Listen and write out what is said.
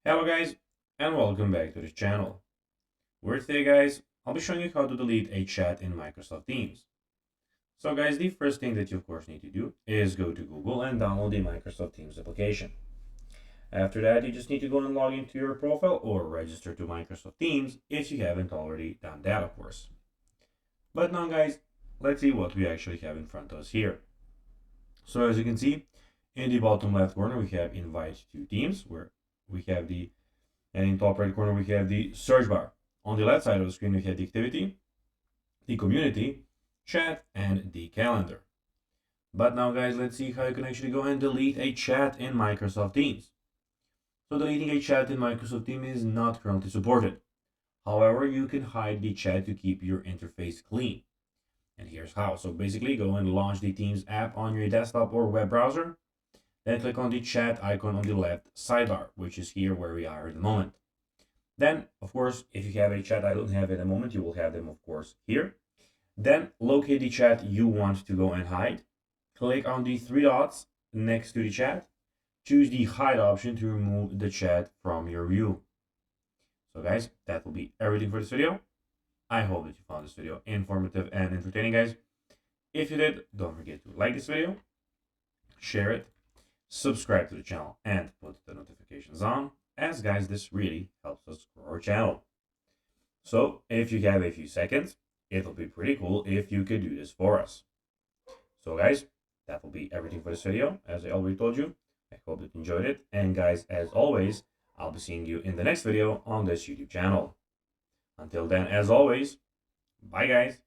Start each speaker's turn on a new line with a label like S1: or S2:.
S1: Hello guys, and welcome back to the channel. Where today guys, I'll be showing you how to delete a chat in Microsoft Teams. So guys, the first thing that you of course need to do is go to Google and download the Microsoft Teams application. After that, you just need to go and log into your profile or register to Microsoft Teams if you haven't already done that of course. But now guys, let's see what we actually have in front of us here. So as you can see, in the bottom left corner we have invite to Teams, where we have the and in top right corner we have the search bar. On the left side of the screen we have the activity, the community, chat, and the calendar. But now guys, let's see how you can actually go and delete a chat in Microsoft Teams. So deleting a chat in Microsoft Teams is not currently supported. However, you can hide the chat to keep your interface clean. And here's how. So basically go and launch the Teams app on your desktop or web browser. Then click on the chat icon on the left sidebar, which is here where we are at the moment. Then, of course, if you have a chat I don't have at the moment, you will have them, of course, here. Then locate the chat you want to go and hide. Click on the three dots next to the chat. Choose the hide option to remove the chat from your view. So guys, that will be everything for this video. I hope that you found this video informative and entertaining, guys. If you did, don't forget to like this video, share it, subscribe to the channel, and put the notifications on, as guys, this really helps us grow our channel. So if you have a few seconds, it'll be pretty cool if you could do this for us. So guys, that will be everything for this video. As I already told you, I hope that you enjoyed it. And guys, as always, I'll be seeing you in the next video on this YouTube channel. Until then, as always, bye guys.